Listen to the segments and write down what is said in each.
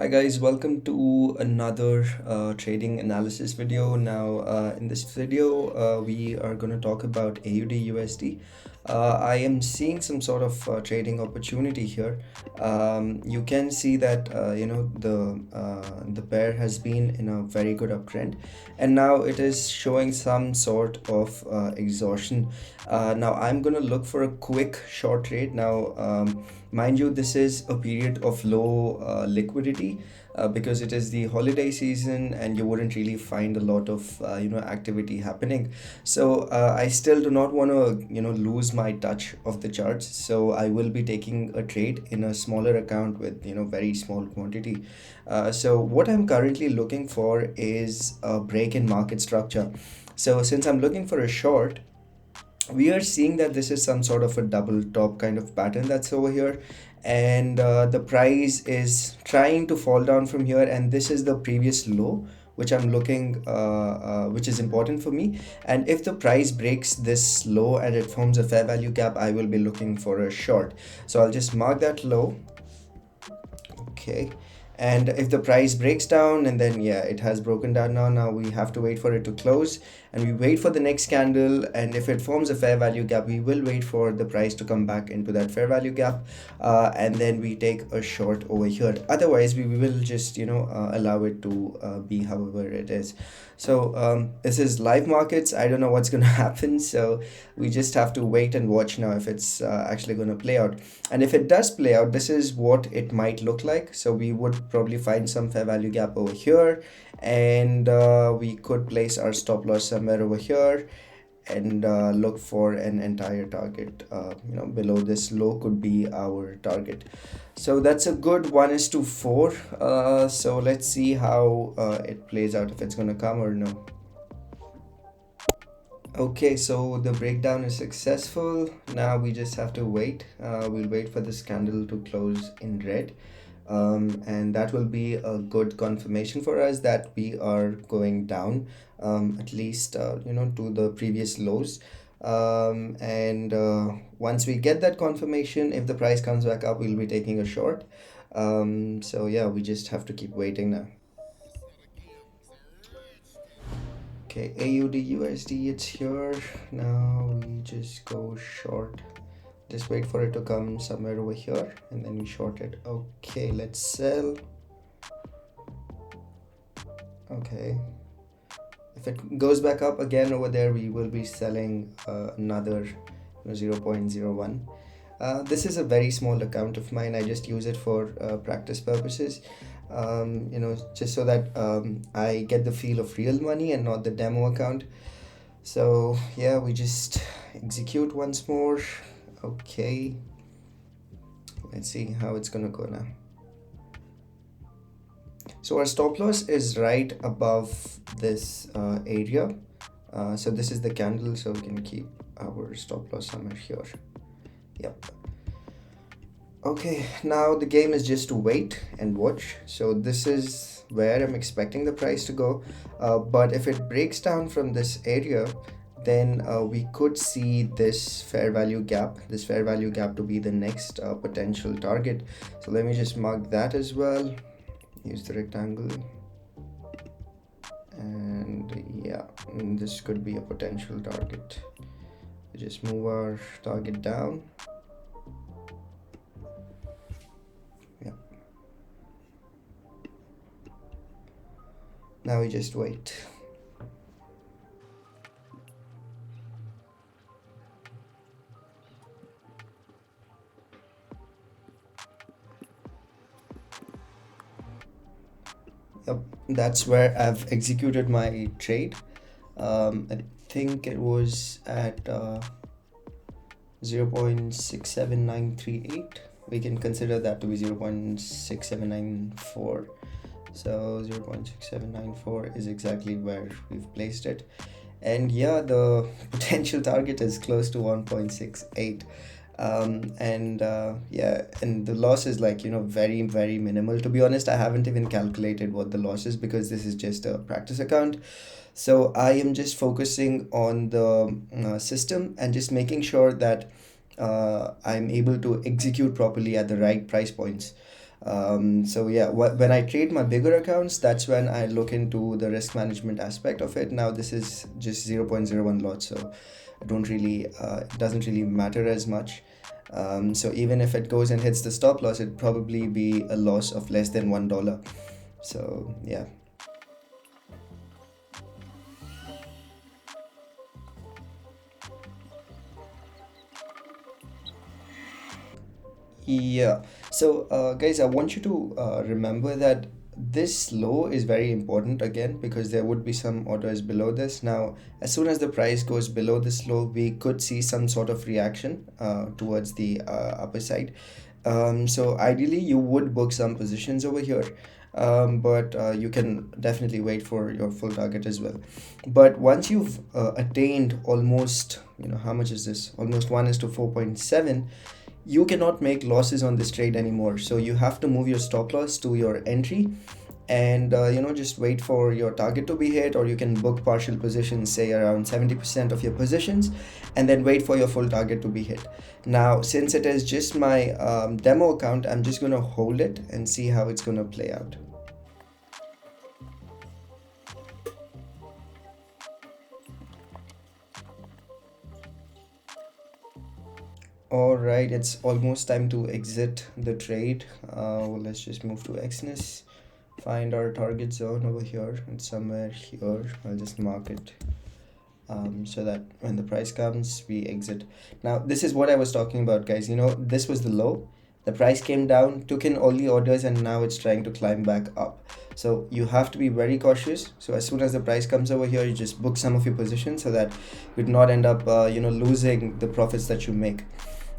Hi guys, welcome to another trading analysis video. Now, in this video, we are going to talk about AUD USD. I am seeing some sort of trading opportunity here. You can see that the pair has been in a very good uptrend, and now it is showing some sort of exhaustion. Now, I'm going to look for a quick short trade. Now, mind you, this is a period of low liquidity because it is the holiday season and you wouldn't really find a lot of activity happening. So I still do not want to lose my touch of the charts. So I will be taking a trade in a smaller account with very small quantity. So what I'm currently looking for is a break in market structure. So since I'm looking for a short, we are seeing that this is some sort of a double top kind of pattern that's over here, and the price is trying to fall down from here, and this is the previous low which I'm looking which is important for me. And if the price breaks this low and it forms a fair value gap, I will be looking for a short. So I'll just mark that low. Okay, and if the price breaks down, and then yeah, it has broken down. Now we have to wait for it to close, and we wait for the next candle, and if it forms a fair value gap, we will wait for the price to come back into that fair value gap, and then we take a short over here. Otherwise we will just allow it to be however it is. So this is live markets. I don't know what's going to happen, so we just have to wait and watch now if it's actually going to play out. And if it does play out, this is what it might look like. So we would probably find some fair value gap over here, and we could place our stop loss somewhere over here, and look for an entire target below this low could be our target. So that's a good 1:4. So let's see how it plays out, if it's gonna come or no. Okay, so the breakdown is successful. Now we just have to wait. We'll wait for this candle to close in red, and that will be a good confirmation for us that we are going down, at least to the previous lows. And once we get that confirmation, if the price comes back up, we'll be taking a short. So yeah, we just have to keep waiting now. Okay, AUD USD, it's here. Now we just go short. Just wait for it to come somewhere over here, and then we short it. Okay, let's sell. Okay, if it goes back up again over there, we will be selling another 0.01. This is a very small account of mine. I just use it for practice purposes, just so that I get the feel of real money and not the demo account. So yeah, we just execute once more. Okay, let's see how it's gonna go now. So our stop loss is right above this area. So this is the candle, so we can keep our stop loss somewhere here. Yep. Okay, now the game is just to wait and watch. So this is where I'm expecting the price to go, but if it breaks down from this area, then we could see this fair value gap to be the next potential target. So let me just mark that as well. Use the rectangle, and yeah, this could be a potential target. We just move our target down. Yeah, now we just wait. Yep, that's where I've executed my trade. I think it was at 0.67938. We can consider that to be 0.6794. So 0.6794 is exactly where we've placed it. And yeah, the potential target is close to 1.68. And yeah, and the loss is like very very minimal. To be honest, I haven't even calculated what the loss is because this is just a practice account. So I am just focusing on the system and just making sure that I'm able to execute properly at the right price points. So yeah, when I trade my bigger accounts, that's when I look into the risk management aspect of it. Now this is just 0.01 lot, so I don't really it doesn't really matter as much. So even if it goes and hits the stop loss, it'd probably be a loss of less than $1. So yeah. Yeah. So, guys, I want you to remember that this low is very important again, because there would be some orders below this. Now, as soon as the price goes below this low, we could see some sort of reaction towards the upper side. So ideally, you would book some positions over here. But you can definitely wait for your full target as well. But once you've attained almost, how much is this? Almost 1 is to 4.7, you cannot make losses on this trade anymore. So you have to move your stop loss to your entry, and just wait for your target to be hit, or you can book partial positions, say around 70% of your positions, and then wait for your full target to be hit. Now, since it is just my demo account, I'm just going to hold it and see how it's going to play out. All right, it's almost time to exit the trade. Well, let's just move to Exness, find our target zone over here. It's somewhere here. I'll just mark it so that when the price comes, we exit. Now, this is what I was talking about, guys. This was the low. The price came down, took in all the orders, and now it's trying to climb back up. So you have to be very cautious. So as soon as the price comes over here, you just book some of your positions so that you would not end up, losing the profits that you make.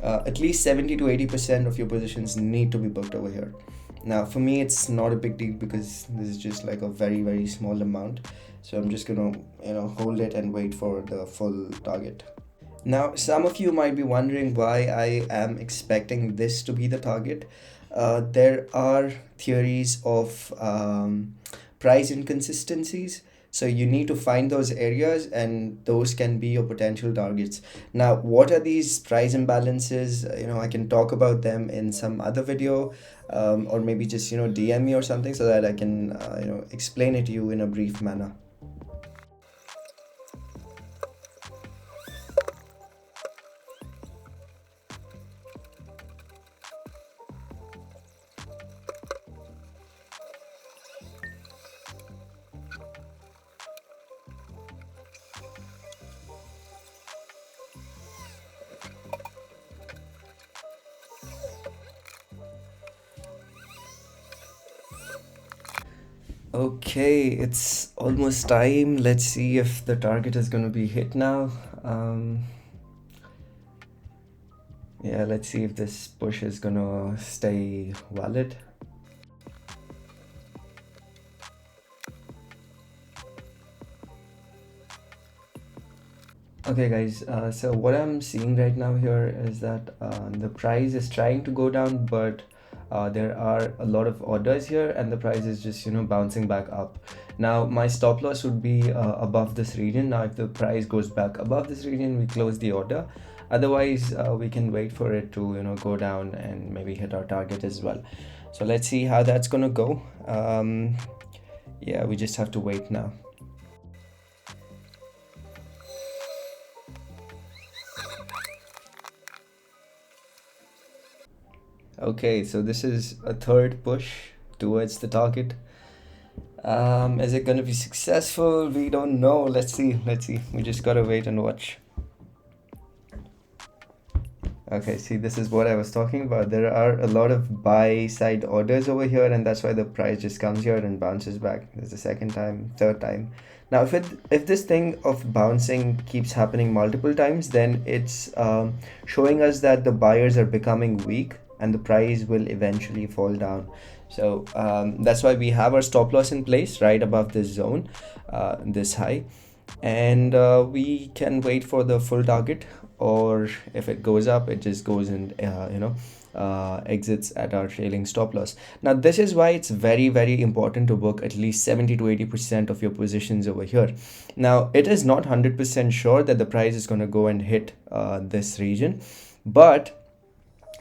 At least 70 to 80% of your positions need to be booked over here. Now, for me, it's not a big deal because this is just like a very, very small amount. So I'm just gonna, hold it and wait for the full target. Now, some of you might be wondering why I am expecting this to be the target. There are theories of price inconsistencies. So you need to find those areas, and those can be your potential targets. Now, what are these price imbalances? I can talk about them in some other video, or maybe just, DM me or something so that I can, explain it to you in a brief manner. Okay, it's almost time. Let's see if the target is going to be hit now. Yeah, let's see if this push is going to stay valid. Okay, guys, so what I'm seeing right now here is that the price is trying to go down, but there are a lot of orders here, and the price is just, bouncing back up. Now, my stop loss would be above this region. Now, if the price goes back above this region, we close the order. Otherwise, we can wait for it to, go down and maybe hit our target as well. So let's see how that's gonna go. Yeah, we just have to wait now. Okay, so this is a third push towards the target. Is it going to be successful? We don't know. Let's see. We just gotta wait and watch. Okay, see, this is what I was talking about. There are a lot of buy side orders over here, and that's why the price just comes here and bounces back. There's the second time, third time. Now, if this thing of bouncing keeps happening multiple times, then it's showing us that the buyers are becoming weak and the price will eventually fall down. So that's why we have our stop loss in place right above this zone, this high, and we can wait for the full target, or if it goes up, it just goes and exits at our trailing stop loss. Now, this is why it's very, very important to book at least 70 to 80% of your positions over here. Now, it is not 100% sure that the price is going to go and hit this region, but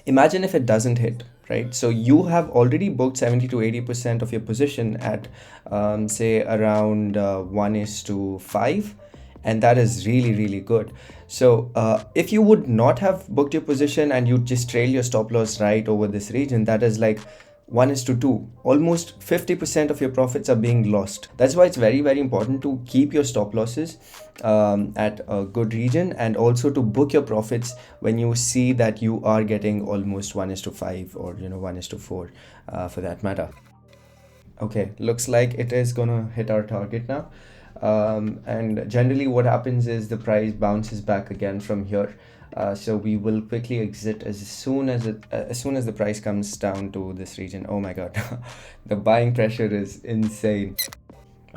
imagine if it doesn't hit, right? So you have already booked 70 to 80% of your position at say around 1 is to 5, and that is really really good. So if you would not have booked your position and you just trail your stop loss right over this region, that is like 1 is to 2, almost 50% of your profits are being lost. That's why it's very very important to keep your stop losses at a good region, and also to book your profits when you see that you are getting almost 1 is to 5, or 1 is to 4 for that matter. Okay, looks like it is gonna hit our target now. And generally what happens is the price bounces back again from here. So we will quickly exit as soon as the price comes down to this region. Oh my god, the buying pressure is insane.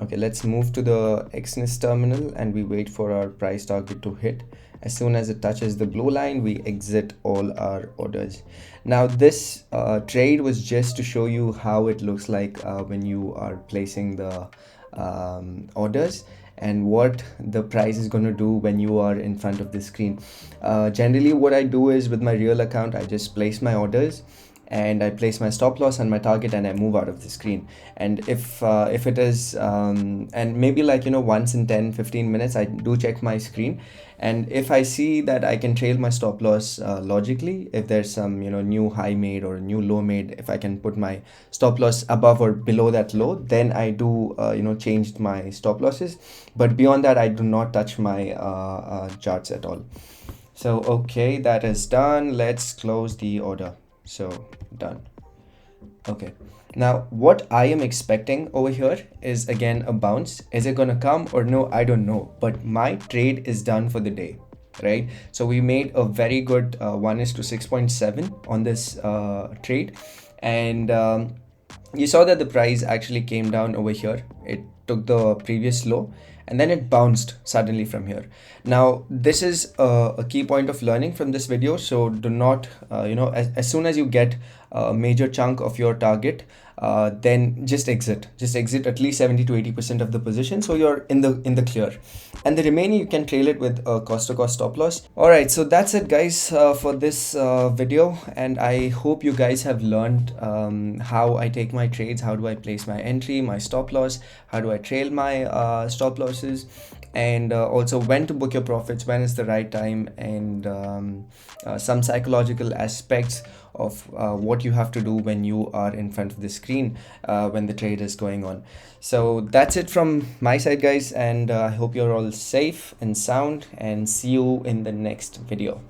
Okay, let's move to the Exness terminal and we wait for our price target to hit. As soon as it touches the blue line, we exit all our orders. Now this trade was just to show you how it looks like when you are placing the orders, and what the price is going to do when you are in front of the screen. Generally what I do is, with my real account, I just place my orders and I place my stop loss and my target, and I move out of the screen. And if it is and maybe like once in 10-15 minutes I do check my screen, and if I see that I can trail my stop loss logically, if there's some new high made or a new low made, if I can put my stop loss above or below that low, then I do change my stop losses. But beyond that, I do not touch my charts at all. So okay, that is done. Let's close the order. So done. Okay, now what I am expecting over here is again a bounce. Is it gonna come or no? I don't know, but my trade is done for the day, right? So we made a very good 1 is to 6.7 on this trade, and you saw that the price actually came down over here. It took the previous low and then it bounced suddenly from here. Now this is a key point of learning from this video. So do not as soon as you get a major chunk of your target, then just exit at least 70 to 80% of the position, so you're in the clear, and the remaining you can trail it with a cost to cost stop loss. All right, so that's it guys for this video, and I hope you guys have learned how I take my trades, how do I place my entry, my stop loss, how do I trail my stop losses, and also when to book your profits, when is the right time, and some psychological aspects of what you have to do when you are in front of the screen when the trade is going on. So that's it from my side guys, and I hope you're all safe and sound, and see you in the next video.